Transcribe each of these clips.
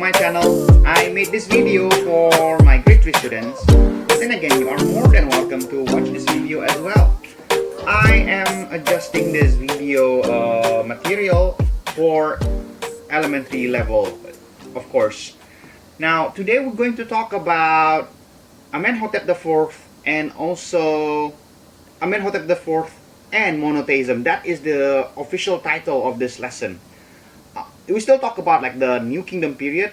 my channel. I made this video for my grade 3 students. But then again, you are more than welcome to watch this video as well. I am adjusting this video material for elementary level, of course. Now, today we're going to talk about Amenhotep IV and also Amenhotep IV and Monotheism. That is the official title of this lesson. We still talk about like the New Kingdom period.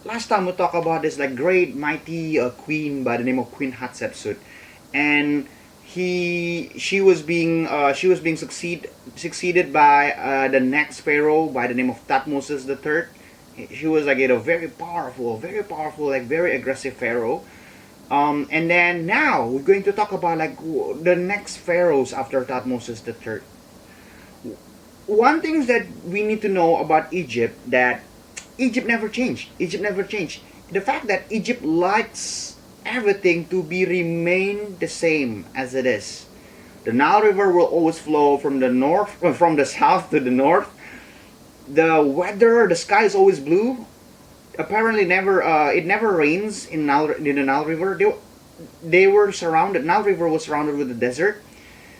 Last time we talked about this like great mighty queen by the name of Queen Hatshepsut, and she was being succeeded by the next pharaoh by the name of Thutmose III. She was like very powerful, like very aggressive pharaoh. And then now we're going to talk about like the next pharaohs after Thutmose III. One thing that we need to know about Egypt, that Egypt never changed. The fact that Egypt likes everything to remain the same as it is. The Nile River will always flow from the south to the north. The weather, the sky is always blue. Apparently, it never rains in the Nile River. Nile River was surrounded with the desert.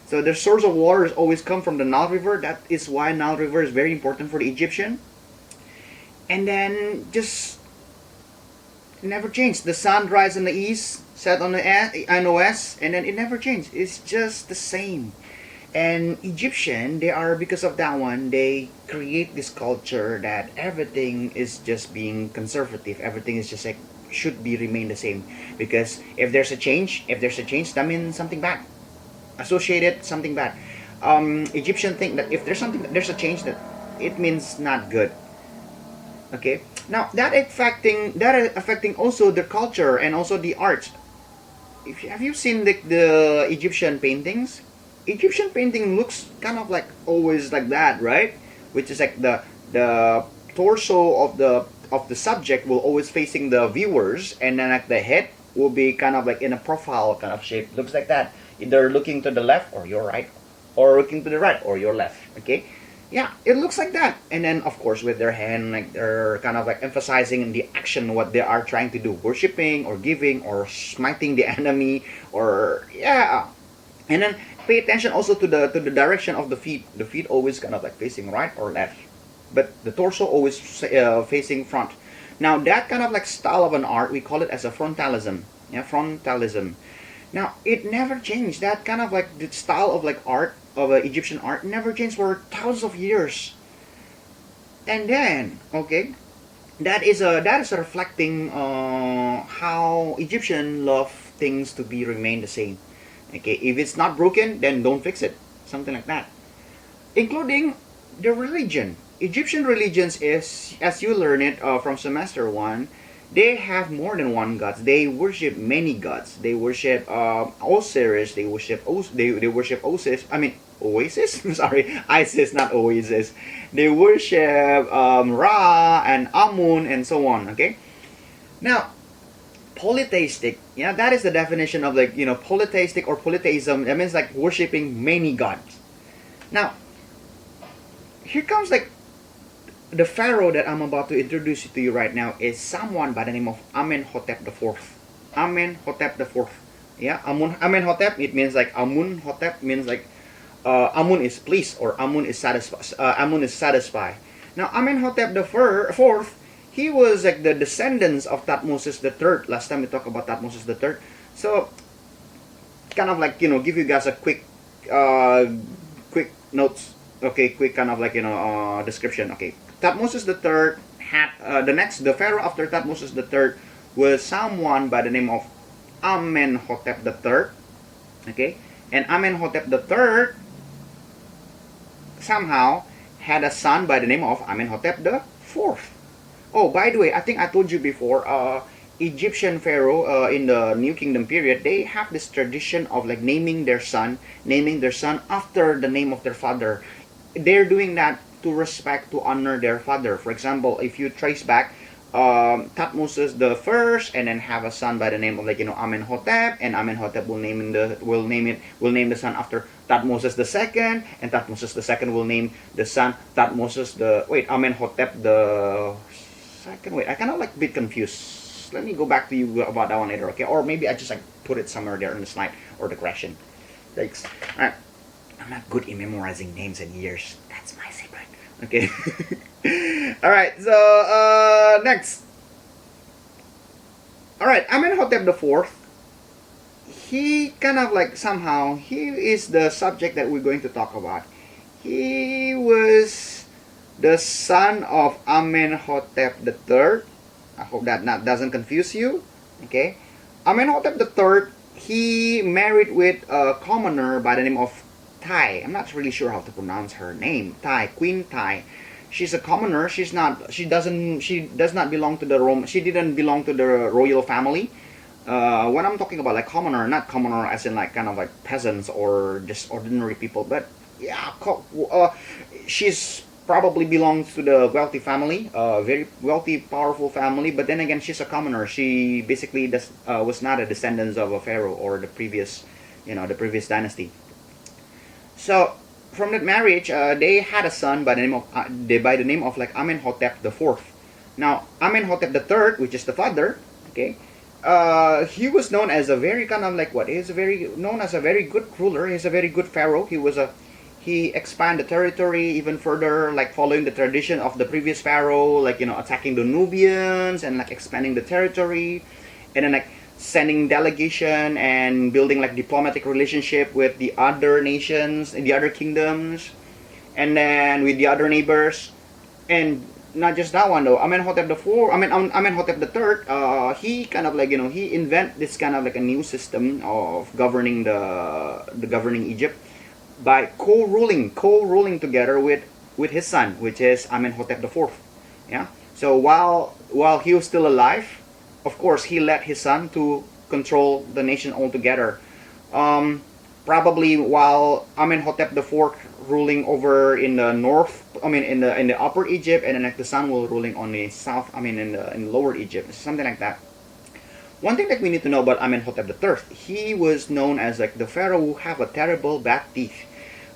So the source of water has always come from the Nile River. That is why Nile River is very important for the Egyptian. And then just never changed. The sun rises in the east, set on the west, and then it never changed. It's just the same. And Egyptian, because of that one, they create this culture that everything is just being conservative. Everything is just like remain the same. Because if there's a change, that means something bad. Associated something bad. Egyptian think that if there's a change, that it means not good. Okay. Now that affecting also the culture and also the art. Have you seen the Egyptian paintings? Egyptian painting looks kind of like always like that, right? Which is like the torso of the subject will always facing the viewers, and then like the head will be kind of like in a profile kind of shape. Looks like that. Either looking to the left or your right, or looking to the right or your left. Okay, yeah, it looks like that. And then of course with their hand, like they're kind of like emphasizing in the action what they are trying to do, worshipping or giving or smiting the enemy, or yeah. And then pay attention also to the direction of the feet. The feet always kind of like facing right or left, but the torso always facing front. Now that kind of like style of an art, we call it as a frontalism. Yeah, frontalism. Now it never changed. That kind of like the style of like art of Egyptian art never changed for thousands of years. And then okay, that is reflecting how Egyptian love things to remain the same. Okay, if it's not broken, then don't fix it. Something like that. Including the religion. Egyptian religions is, as you learn it from semester 1, they have more than one gods. They worship many gods. They worship Osiris. They worship Oasis. Sorry, Isis, not Oasis. They worship Ra and Amun and so on. Okay. Now, polytheistic. Yeah, that is the definition of like polytheistic or polytheism. That means like worshiping many gods. Now, here comes like the pharaoh that I'm about to introduce to you right now is someone by the name of Amenhotep IV. Amenhotep IV. Yeah, Amenhotep. It means like Amunhotep means like Amun is pleased or Amun is satisfied. Amun is satisfied. Now Amenhotep IV. He was like the descendants of Thutmose III. Last time we talked about Thutmose III. So, kind of like give you guys a quick notes. Okay, quick kind of like description. Okay, Thutmose III had the pharaoh after Thutmose III was someone by the name of Amenhotep III. Okay, and Amenhotep III somehow had a son by the name of Amenhotep IV. Oh, by the way, I think I told you before, Egyptian pharaoh in the New Kingdom period, they have this tradition of like naming their son after the name of their father. They're doing that to respect, to honor their father. For example, if you trace back Thutmose the first, and then have a son by the name of Amenhotep, and Amenhotep will name the son after Thutmose the second, and Thutmose the second will name the son Amenhotep the second. Wait, I kind of like a bit confused. Let me go back to you about that one later, okay? Or maybe I just like put it somewhere there in the slide or the question. Thanks. All right. I'm not good in memorizing names and years. That's my secret. Okay. All right. So next. All right. Amenhotep IV. He kind of like somehow he is the subject that we're going to talk about. He was the son of Amenhotep III. I hope that doesn't confuse you. Okay. Amenhotep III, he married with a commoner by the name of Tai. I'm not really sure how to pronounce her name. Tai, Queen Tai. She's a commoner. She does not belong to the Rome. She didn't belong to the royal family. When I'm talking about like commoner, not commoner as in like kind of like peasants or just ordinary people, but yeah, she's probably belongs to the wealthy family, very wealthy, powerful family. But then again, she's a commoner. She basically was not a descendant of a pharaoh or the previous, the previous dynasty. So from that marriage, they had a son by the name of like Amenhotep IV. Now Amenhotep III, which is the father, okay. He was known as a very kind of like what? He's known as a very good ruler. He's a very good pharaoh. He expanded the territory even further, like following the tradition of the previous pharaoh, like attacking the Nubians and like expanding the territory, and then like sending delegation and building like diplomatic relationship with the other nations and the other kingdoms, and then with the other neighbors. And not just that one though. Amenhotep IV, Amenhotep III. He kind of like he invent this kind of like a new system of governing the governing Egypt by co-ruling together with his son, which is Amenhotep IV. Yeah. So while he was still alive, of course he let his son to control the nation altogether. Probably while Amenhotep IV ruling over in the north, in the upper Egypt, and then like the son will ruling on the south, in lower Egypt, something like that. One thing that we need to know about Amenhotep III, he was known as like the pharaoh who have a terrible bad teeth.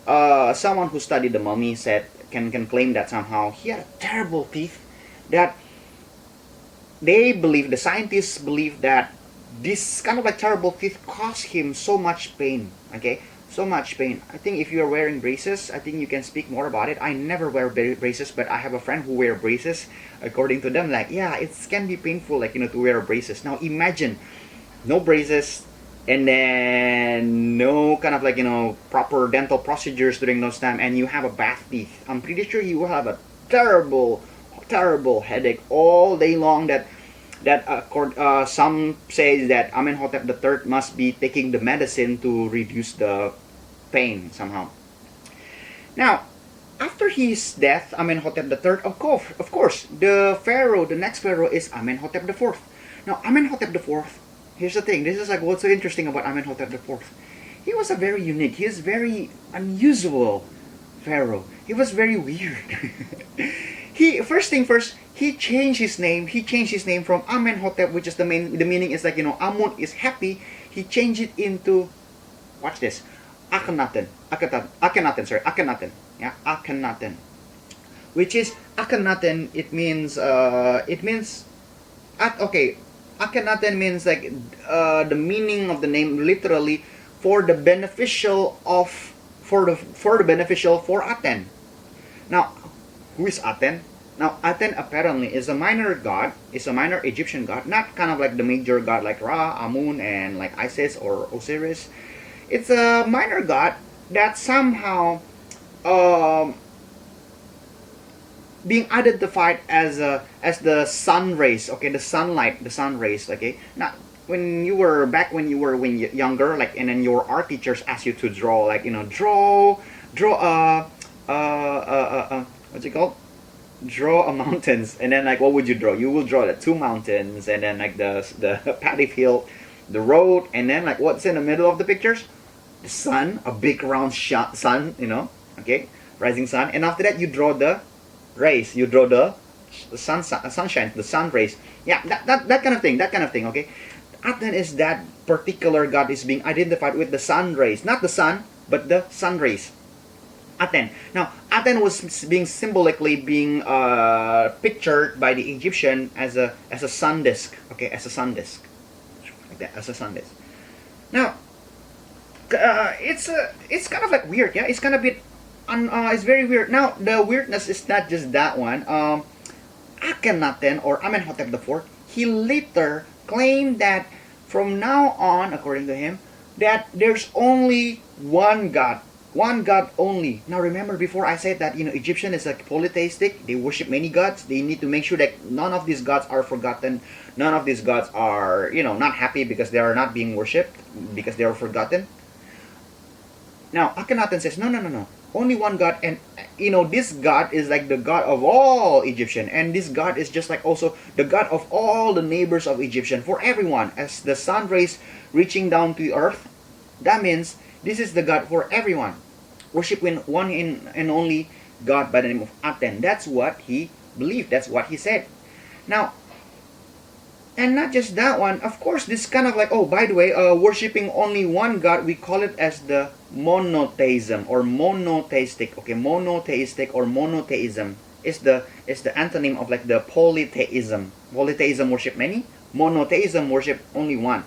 Someone who studied the mummy said can claim that somehow he had a terrible teeth, that the scientists believe that this kind of like terrible teeth caused him so much pain. Okay, so much pain. I think if you are wearing braces, I think you can speak more about it. I never wear braces, but I have a friend who wear braces. According to them, like yeah, it can be painful, like to wear braces. Now imagine no braces, and then no kind of like proper dental procedures during those time, and you have a bad teeth. I'm pretty sure you will have a terrible headache all day long. Some say that Amenhotep III must be taking the medicine to reduce the pain somehow. Now, after his death, Amenhotep III, of course, the next pharaoh is Amenhotep IV. Now, Amenhotep IV, here's the thing. This is like what's so interesting about Amenhotep IV. He was a very unique. He is very unusual pharaoh. He was very weird. First thing first, he changed his name. He changed his name from Amenhotep, which is the meaning is like Amun is happy. He changed it into, watch this, Akhenaten. Akhenaten. Yeah, Akhenaten. Which is Akhenaten. Akhenaten means like the meaning of the name literally for the beneficial for Aten. Now, who is Aten? Now, Aten apparently is a minor Egyptian god, not kind of like the major god like Ra, Amun, and like Isis or Osiris. It's a minor god that somehow being identified as the sun rays, okay, the sun rays, okay. Now, when you were younger, like, and then your art teachers asked you to draw, like, draw what's it called? Draw a mountains, and then like what would you draw? You will draw the two mountains, and then like the paddy field, the road, and then like what's in the middle of the pictures? The sun, a big round sun, okay, rising sun, and after that you draw the rays. You draw the sunshine, the sun rays. Yeah, that kind of thing. Okay, Aten is that particular god is being identified with the sun rays, not the sun, but the sun rays. Aten. Now, Aten was being symbolically being pictured by the Egyptian as a sun disk. Okay, as a sun disk, like that, as a sun disk. Now, it's kind of like weird. Yeah, it's kind of bit. It's very weird. Now, the weirdness is not just that one. Akhenaten or Amenhotep IV, he later claimed that from now on, according to him, that there's only one God only. Now remember, before I said that Egyptian is like polytheistic, they worship many gods. They need to make sure that none of these gods are forgotten. None of these gods are not happy because they are not being worshipped because they are forgotten. Now Akhenaten says no, no, no, no. Only one God, and this God is like the God of all Egyptian, and this God is just like also the God of all the neighbors of Egyptian, for everyone. As the sun rays reaching down to the earth, that means this is the God for everyone, worshiping one and only God by the name of Aten. That's what he believed. That's what he said. Now, and not just that one, of course, this kind of like, oh, by the way, worshipping only one God, we call it as the monotheism or monotheistic. Okay, monotheistic or monotheism is the antonym of like the polytheism. Polytheism worship many, monotheism worship only one.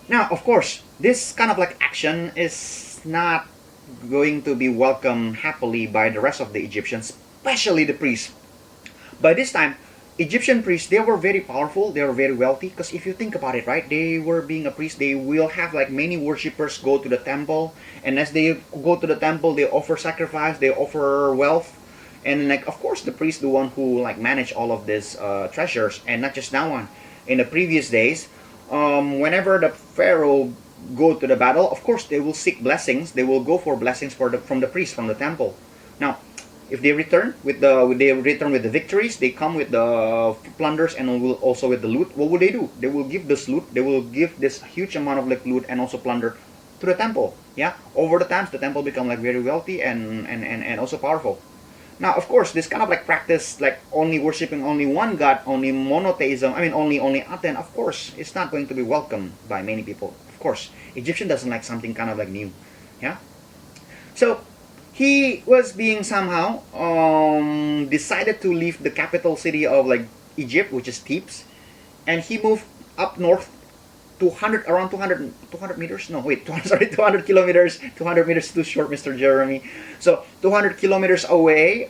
Now, of course, this kind of like action is not going to be welcomed happily by the rest of the Egyptians, especially the priests. By this time, Egyptian priests, they were very powerful, they were very wealthy, because if you think about it, right, they were being a priest, they will have like many worshippers go to the temple, and as they go to the temple, they offer sacrifice, they offer wealth, and like, of course, the priest, the one who like manage all of these treasures, and not just that one. In the previous days, whenever the pharaoh go to the battle, of course, they will seek blessings, they will go for blessings from the priest, from the temple. Now, if they return with the victories, they come with the plunders and also with the loot. What will they do? They will give this loot. They will give this huge amount of like loot and also plunder to the temple. Yeah, over the times the temple become like very wealthy and also powerful. Now, of course, this kind of like practice, like only worshiping only one God, only monotheism. I mean, only Aten. Of course, it's not going to be welcomed by many people. Of course, Egyptian doesn't like something kind of like new. Yeah, so he was being somehow decided to leave the capital city of like Egypt, which is Thebes, and he moved up north 200 meters. No, wait, 200 kilometers. 200 meters too short, Mr. Jeremy. So 200 kilometers away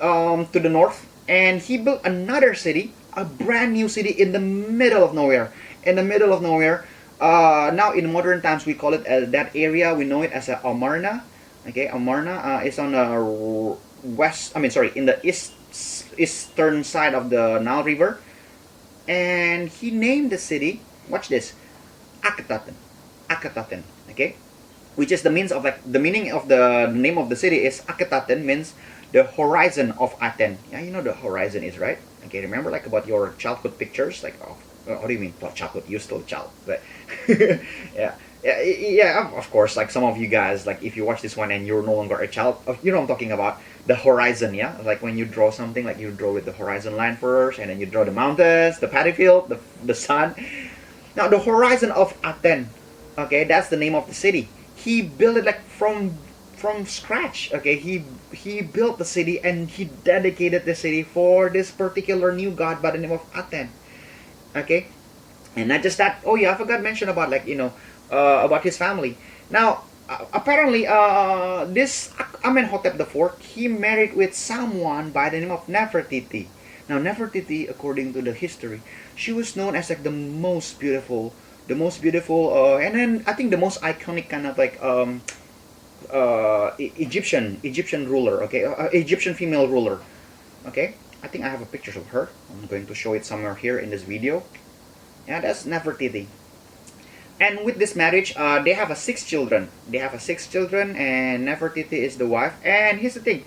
to the north, and he built another city, a brand new city in the middle of nowhere. In the middle of nowhere. Now in modern times we call it that area. We know it as Amarna. Okay, Amarna is on the in the eastern side of the Nile River, and he named the city. Watch this, Akhenaten. Akhenaten. Okay, which is the means of like the meaning of the name of the city is Akhenaten means the horizon of Aten. Yeah, you know the horizon is, right? Okay, remember like about your childhood pictures, like what do you mean childhood? You're still a child, but yeah. Yeah, of course, like some of you guys, like if you watch this one and you're no longer a child, you know what I'm talking about, the horizon, yeah? Like when you draw something, like you draw with the horizon line first, and then you draw the mountains, the paddy field, the sun. Now, the horizon of Aten, okay, that's the name of the city. He built it like from scratch, okay? He built the city and he dedicated the city for this particular new god by the name of Aten, okay? And not just that, oh yeah, I forgot to mention about like, about his family. Now, apparently, this Amenhotep IV, he married with someone by the name of Nefertiti. Now, Nefertiti, according to the history, she was known as like the most beautiful, and then I think the most iconic kind of like Egyptian ruler. Okay, Egyptian female ruler. Okay, I think I have a picture of her. I'm going to show it somewhere here in this video. Yeah, that's Nefertiti. And with this marriage, they have 6 children. They have 6 children, and Nefertiti is the wife. And here's the thing: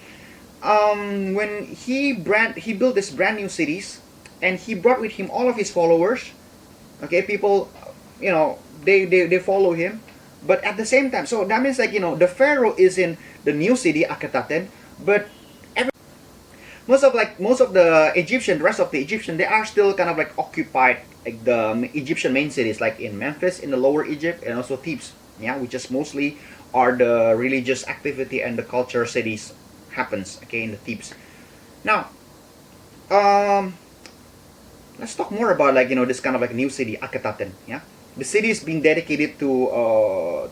when he built this brand new cities, and he brought with him all of his followers. Okay, people, they follow him. But at the same time, so that means like the pharaoh is in the new city Akhenaten, but most of the Egyptian, the rest of the Egyptian, they are still kind of like occupied like the Egyptian main cities, like in Memphis in the lower Egypt, and also Thebes, yeah, which is mostly are the religious activity and the culture cities happens, okay, in the Thebes. Now, um, let's talk more about like this kind of like new city, Akhenaten. Yeah, the city is being dedicated to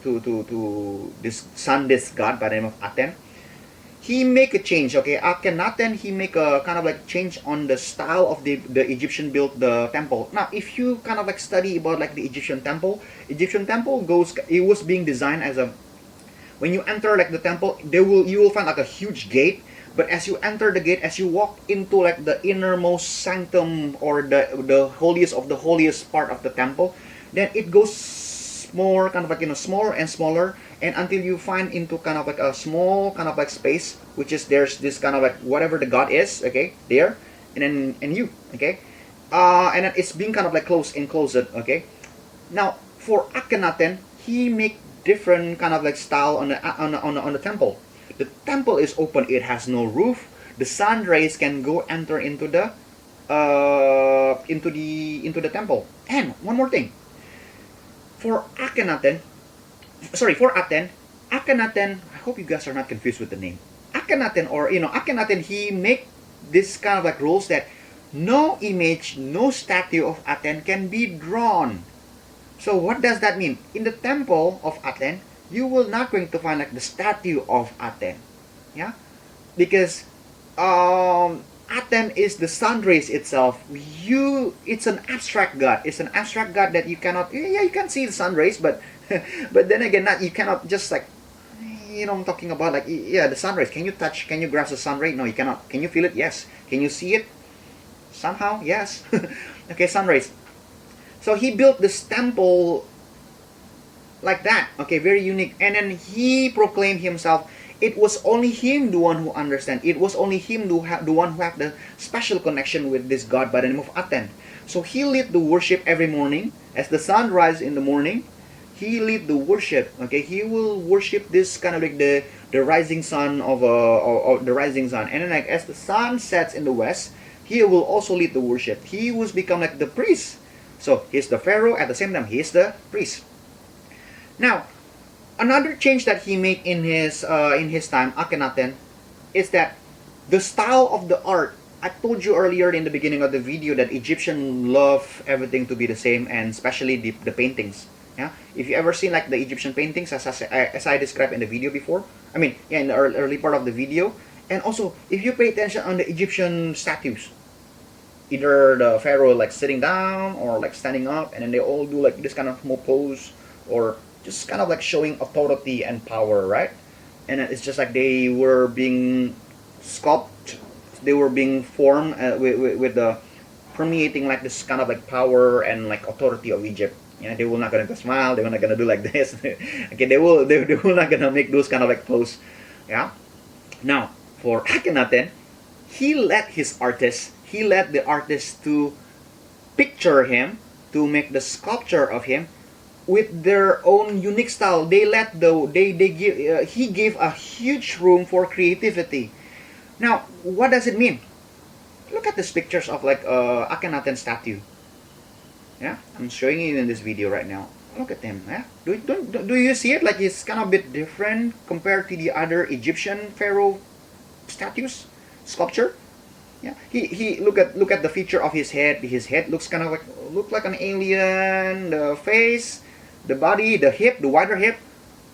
this sun disk god by the name of Aten. He make a change, okay. Akhenaten, he make a kind of like change on the style of the Egyptian built the temple. Now, if you kind of like study about like the Egyptian temple goes, it was being designed as a, when you enter like the temple, you will find like a huge gate. But as you enter the gate, as you walk into like the innermost sanctum or the holiest of the holiest part of the temple, then it goes more kind of like smaller and smaller, and until you find into kind of like a small kind of like space, which is there's this kind of like whatever the god is, okay, there, and you, okay, and then it's being kind of like enclosed, okay. Now for Akhenaten, he make different kind of like style on the temple. The temple is open; it has no roof. The sun rays can go enter into the temple. And one more thing, for Akhenaten, sorry, for Aten, Akhenaten. I hope you guys are not confused with the name. Akhenaten, or Akhenaten, he make this kind of like rules that no image, no statue of Aten can be drawn. So what does that mean? In the temple of Aten, you will not going to find like the statue of Aten, yeah, because Aten is the sun rays itself. It's an abstract god. It's an abstract god that you cannot. Yeah, you can see the sun rays, but but then again, not you cannot just like, I'm talking about like, yeah, the sun rays. Can you touch? Can you grasp the sun ray? No, you cannot. Can you feel it? Yes. Can you see it? Somehow, yes. Okay, sun rays. So he built this temple like that, okay, very unique. And then he proclaimed himself. It was only him, the one who understand. It was only him, the one who had the special connection with this god by the name of Aten. So he led the worship every morning as the sun rises in the morning. He lead the worship. Okay, he will worship this kind of like the rising sun of the rising sun, and then like as the sun sets in the west, he will also lead the worship. He was become like the priest. So he's the pharaoh at the same time. He is the priest. Now, another change that he made in his time, Akhenaten, is that the style of the art. I told you earlier in the beginning of the video that Egyptians love everything to be the same, and especially the paintings. Yeah, if you ever seen like the Egyptian paintings as I described in the video before, I mean, yeah, in the early part of the video, and also if you pay attention on the Egyptian statues, either the pharaoh like sitting down or like standing up, and then they all do like this kind of pose, or just kind of like showing authority and power, right? And it's just like they were being sculpted, they were being formed with the permeating like this kind of like power and like authority of Egypt. Yeah, they will not gonna smile. They're not gonna do like this. Okay, they will not gonna make those kind of like pose. Yeah. Now for Akhenaten, he let the artists to picture him, to make the sculpture of him with their own unique style. He gave a huge room for creativity. Now, what does it mean? Look at these pictures of like Akhenaten statue. Yeah, I'm showing you in this video right now. Look at him. Yeah, do you see it? Like it's kind of a bit different compared to the other Egyptian pharaoh statues, sculpture. Yeah, he look at the feature of his head. His head looks kind of like an alien. The face, the body, the hip, the wider hip,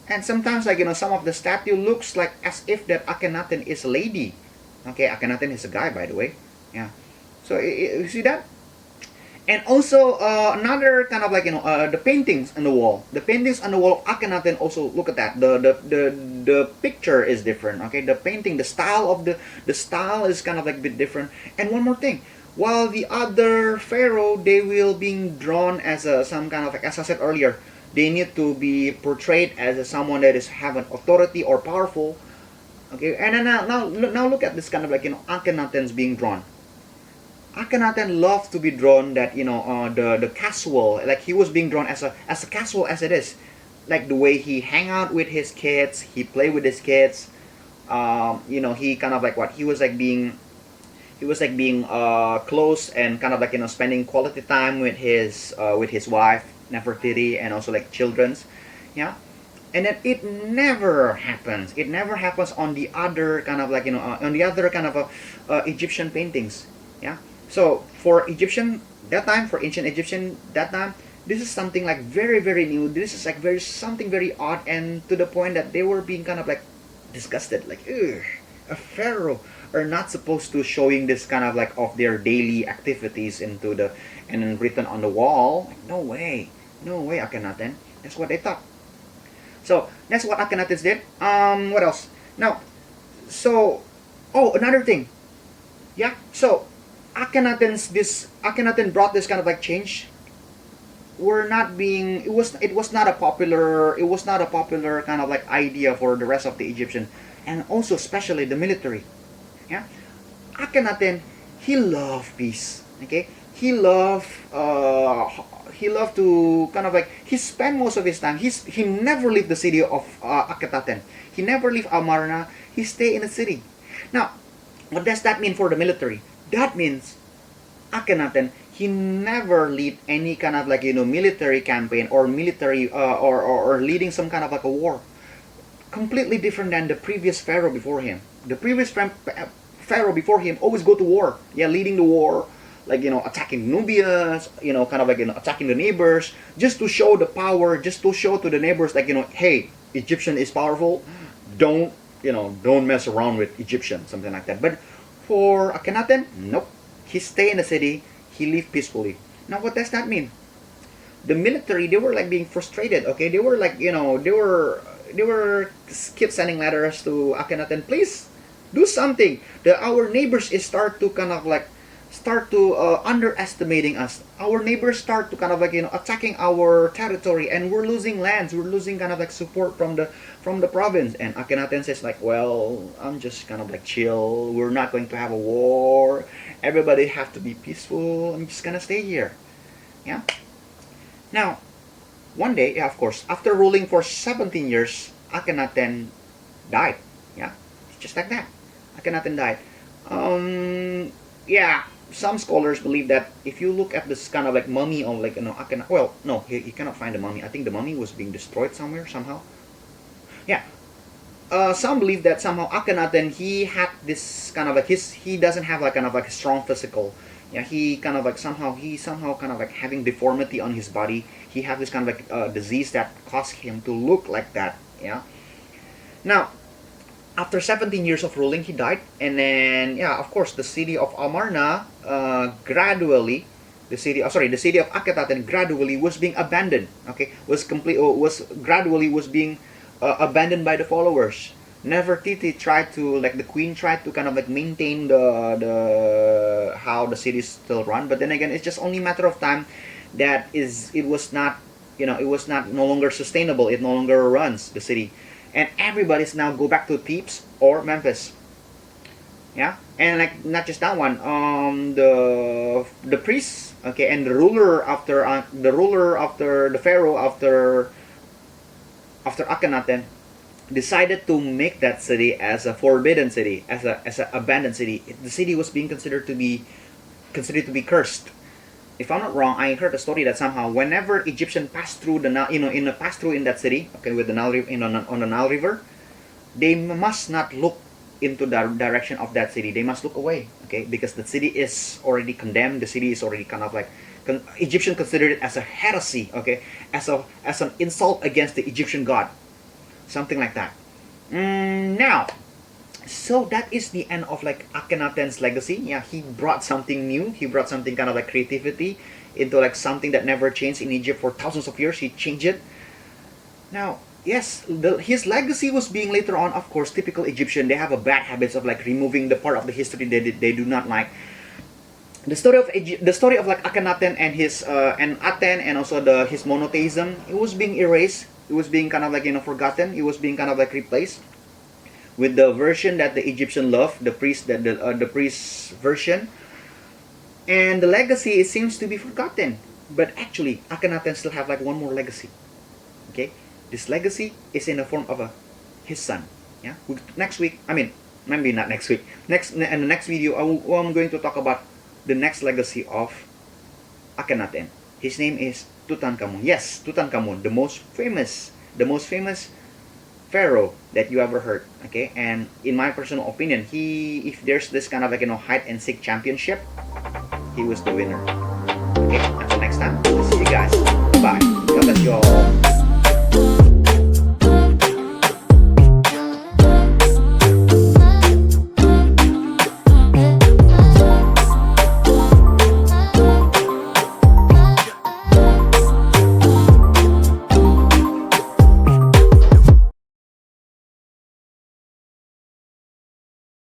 and sometimes like some of the statue looks like as if that Akhenaten is a lady. Okay, Akhenaten is a guy, by the way. Yeah, so you see that. And also another kind of like the paintings on the wall. The paintings on the wall of Akhenaten also, look at that. The picture is different. Okay, the painting, the style of the style is kind of like a bit different. And one more thing, while the other pharaoh, they will being drawn as some kind of like, as I said earlier, they need to be portrayed as someone that is have an authority or powerful. Okay, and then now look at this kind of like Akhenaten's being drawn. Akhenaten loved to be drawn that the casual, like he was being drawn as a casual as it is, like the way he hang out with his kids, he play with his kids. He kind of like what he was like being close and kind of like spending quality time with his wife Nefertiti and also like children's. Yeah, And then it never happens. It never happens on the other kind of like, on the other kind of Egyptian paintings. Yeah. So for Egyptian that time, for ancient Egyptian that time, this is something like very very new. This is like very something very odd, and to the point that they were being kind of like disgusted, like, ugh, a pharaoh are not supposed to showing this kind of like of their daily activities into the and then written on the wall. Like, no way, no way, Akhenaten. That's what they thought. So that's what Akhenaten did. What else? Now, so another thing. Yeah. So Akhenaten brought this kind of like change. We're not being it was not a popular kind of like idea for the rest of the Egyptian, and also especially the military. Yeah. Akhenaten, he loved peace. Okay. He loved to kind of like he spent most of his time. He never left the city of Akhenaten. He never left Amarna. He stayed in the city. Now, what does that mean for the military? That means Akhenaten, he never lead any kind of like military campaign or military or leading some kind of like a war. Completely different than the previous pharaoh before him. The previous pharaoh before him always go to war. Yeah, leading the war, like attacking Nubia, kind of like attacking the neighbors, just to show the power, just to show to the neighbors like hey, Egyptian is powerful. Don't mess around with Egyptian, something like that. But for Akhenaten, nope. He stay in the city. He live peacefully. Now, what does that mean? The military, they were like being frustrated. Okay, they were like they were keep sending letters to Akhenaten. Please do something. Our neighbors is start to kind of like start to underestimating us. Our neighbors start to kind of like attacking our territory, and we're losing lands. We're losing kind of like support from the province. And Akhenaten says like, well, I'm just kind of like chill. We're not going to have a war. Everybody have to be peaceful. I'm just gonna stay here. Yeah. Now, one day, yeah, of course, after ruling for 17 years, Akhenaten died. Yeah, just like that. Akhenaten died. Yeah, some scholars believe that if you look at this kind of like mummy of like Akhenaten, well, no, he cannot find the mummy. I think the mummy was being destroyed somewhere somehow. Yeah. Some believe that somehow Akhenaten, he had this kind of like he doesn't have like kind of like a strong physical. Yeah, he kind of like somehow kind of like having deformity on his body. He had this kind of like disease that caused him to look like that. Yeah. Now, after 17 years of ruling, he died, and then yeah, of course, the city of Amarna gradually, the city of Akhenaten gradually was being abandoned. Okay, was gradually was being abandoned by the followers. Nefertiti tried to like the queen tried to kind of like maintain the how the city is still run, but then again, it's just only a matter of time that it was not it was not no longer sustainable. It no longer runs the city, and everybody's now go back to Thebes or Memphis. Yeah, and like not just that one. The priests, okay, and the ruler after the pharaoh after Akhenaten decided to make that city as a forbidden city, as a abandoned city. The city was being considered to be cursed. If I'm not wrong, I heard a story that somehow whenever Egyptian passed through in that city, okay, with the Nile River, on the Nile River, they must not look into the direction of that city. They must look away, okay, because the city is already condemned. The city is already kind of like Egyptian considered it as a heresy, okay, as an insult against the Egyptian god, something like that. Now, so that is the end of like Akhenaten's legacy. Yeah, he brought something new. He brought something kind of like creativity into like something that never changed in Egypt for thousands of years. He changed it. Now, yes, his legacy was being later on, of course, typical Egyptian. They have a bad habits of like removing the part of the history they do not like. The story of like Akhenaten and his and Aten, and also his monotheism, it was being erased. It was being kind of like forgotten. It was being kind of like replaced with the version that the Egyptian loved, the priest version, and the legacy, it seems to be forgotten. But actually, Akhenaten still have like one more legacy. Okay, this legacy is in the form of his son. Yeah, next week. I mean, maybe not next week. In the next video, I'm going to talk about the next legacy of Akhenaten. His name is Tutankhamun. Yes, Tutankhamun, the most famous pharaoh that you ever heard. Okay, and in my personal opinion, if there's this kind of like hide and seek championship, he was the winner. Okay, until next time, see you guys. Bye. God bless you all.